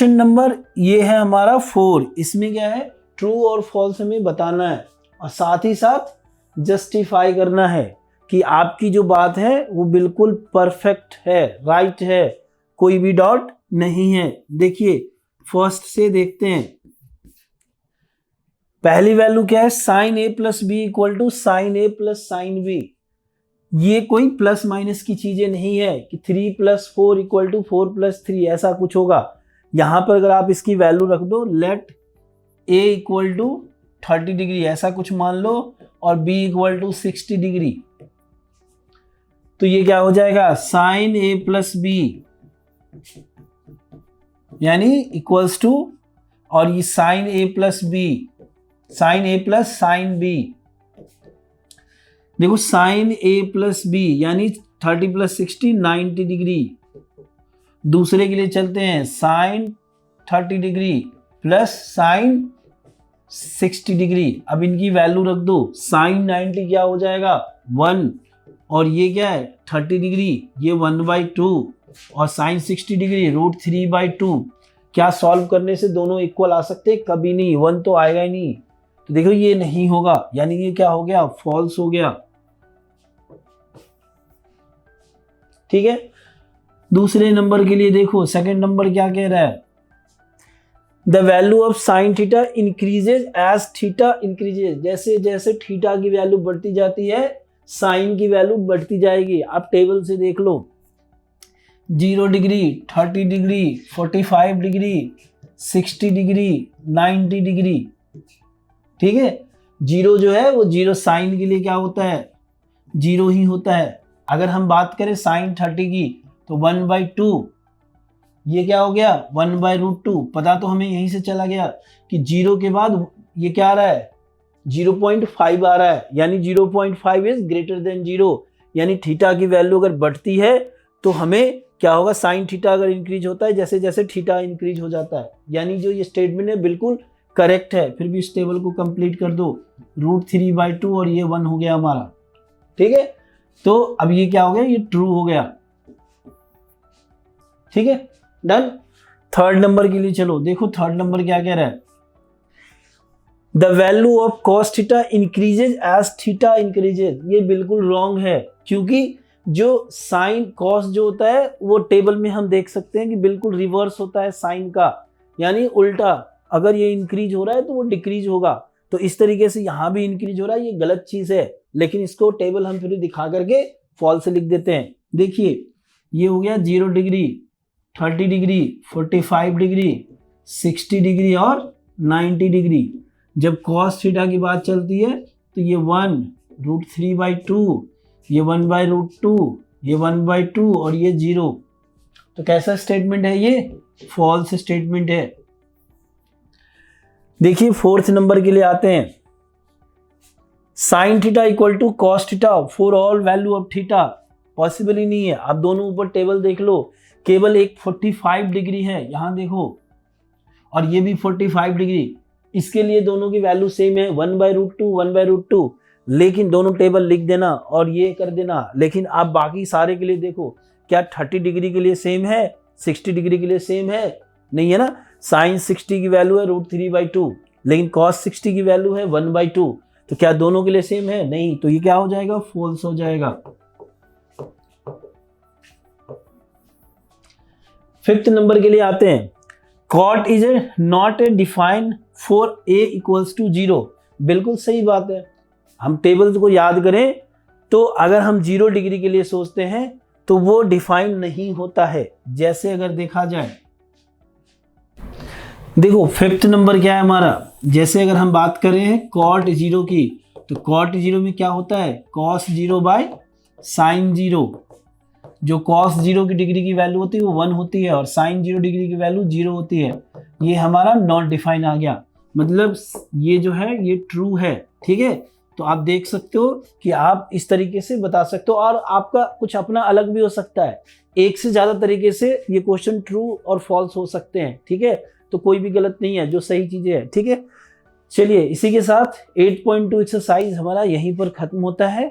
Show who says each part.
Speaker 1: Question number ये है हमारा 4। इसमें क्या है, ट्रू और फॉल्स हमें बताना है और साथ ही साथ जस्टिफाई करना है कि आपकी जो बात है वो बिल्कुल परफेक्ट है, राइट है, कोई भी डाउट नहीं है। देखिए फर्स्ट से देखते हैं। पहली वैल्यू क्या है, sine A plus B equal to sine A plus sine B. ये कोई प्लस माइनस की चीजें नहीं है कि 3 + 4 इक्वल टू 4 + 3 ऐसा कुछ होगा। यहां पर अगर आप इसकी वैल्यू रख दो, let A equal to 30 degree ऐसा कुछ मान लो और बी इक्वल टू 60 डिग्री, तो ये क्या हो जाएगा, साइन ए प्लस बी यानी इक्वल्स टू, और ये sign A plus B, sign A plus sine B. देखो साइन ए प्लस बी यानी 30 + 60 90 डिग्री। दूसरे के लिए चलते हैं, sine 30 degree plus sine 60 degree. अब इनकी वैल्यू रख दो, साइन 90 क्या हो जाएगा 1, और ये क्या है 30 डिग्री, ये 1/2, और साइन 60 डिग्री √3/2। क्या सॉल्व करने से दोनों इक्वल आ सकते हैं? कभी नहीं, 1 तो आएगा ही नहीं। तो देखो ये नहीं होगा, यानी ये क्या हो गया, फॉल्स हो गया। ठीक है, दूसरे नंबर के लिए देखो, सेकंड नंबर क्या कह रहा है, the value of sine theta increases as theta increases. जैसे जैसे थीटा की वैल्यू बढ़ती जाती है साइन की वैल्यू बढ़ती जाएगी। आप टेबल से देख लो, 0 degree, 30 degree, 45 degree, 60 degree, 90 degree. ठीक है, 0 जो है वो 0 साइन के लिए क्या होता है, 0 ही होता है। अगर हम बात करें साइन 30 की तो 1/2, ये क्या हो गया 1/√2। पता तो हमें यहीं से चला गया कि 0 के बाद ये क्या आ रहा है 0.5 आ रहा है, यानी 0.5 इज ग्रेटर देन 0। यानी थीटा की वैल्यू अगर बढ़ती है तो हमें क्या होगा, साइन थीटा अगर इंक्रीज होता है जैसे जैसे थीटा इंक्रीज हो जाता है। यानी जो ये स्टेटमेंट है बिल्कुल करेक्ट है। फिर भी इस टेबल को कंप्लीट कर दो, √3/2 और ये 1 हो गया हमारा। ठीक है, तो अब ये क्या हो गया, ये ट्रू हो गया। ठीक है, डन। थर्ड नंबर के लिए चलो, देखो थर्ड नंबर क्या कह रहा है, the value of cos theta increases as theta increases. ये बिल्कुल रॉन्ग है, क्योंकि जो साइन कॉस जो होता है वो टेबल में हम देख सकते हैं कि बिल्कुल रिवर्स होता है साइन का, यानी उल्टा। अगर ये इंक्रीज हो रहा है तो वो डिक्रीज होगा। तो इस तरीके से यहां भी इंक्रीज हो रहा है, ये गलत चीज है। लेकिन इसको टेबल हम फिर दिखा करके फॉल्स लिख देते हैं। देखिए ये हो गया 0 डिग्री, 30 डिग्री, 45 डिग्री, 60 डिग्री और 90 डिग्री। जब कॉस थीटा की बात चलती है तो ये 1 √3/2, ये 1/√2, ये 1/2 और ये 0। तो कैसा स्टेटमेंट है ये, फॉल्स स्टेटमेंट है। देखिए फोर्थ नंबर के लिए आते हैं, sine theta equal to cos theta for all value of theta. Possible ही नहीं है। आप दोनों ऊपर टेबल देख लो, केवल एक 45 डिग्री है यहां देखो, और ये भी 45 डिग्री। इसके लिए दोनों की वैल्यू सेम है, 1/√2 1/√2। लेकिन दोनों टेबल लिख देना और ये कर देना। लेकिन आप बाकी सारे के लिए देखो, क्या 30 डिग्री के लिए सेम है, 60 डिग्री के लिए सेम है? नहीं है ना। साइन 60 की वैल्यू है √3/2, लेकिन कॉस 60 की वैल्यू है 1/2। तो क्या दोनों के लिए सेम है? नहीं। तो ये क्या हो जाएगा, फॉल्स हो जाएगा। फिफ्थ नंबर के लिए आते हैं, cot is not a define for A equals to 0। बिल्कुल सही बात है। हम टेबल्स को याद करें तो अगर हम 0 डिग्री के लिए सोचते हैं तो वो डिफाइन नहीं होता है। जैसे अगर देखा जाए, देखो फिफ्थ नंबर क्या है हमारा, जैसे अगर हम बात करें कॉट 0 की, तो कॉट 0 में क्या होता है, कॉस 0/साइन 0। जो कॉस 0 की डिग्री की वैल्यू होती है वो 1 होती है और साइन 0 डिग्री की वैल्यू 0 होती है। ये हमारा नॉट डिफाइन आ गया, मतलब ये जो है ये ट्रू है। ठीक है, तो आप देख सकते हो कि आप इस तरीके से बता सकते हो, और आपका कुछ अपना अलग भी हो सकता है। एक से ज़्यादा तरीके से ये क्वेश्चन ट्रू और फॉल्स हो सकते हैं। ठीक है, तो कोई भी गलत नहीं है, जो सही चीज़ें हैं। ठीक है, चलिए इसी के साथ 8.2 एक्सरसाइज हमारा यहीं पर खत्म होता है।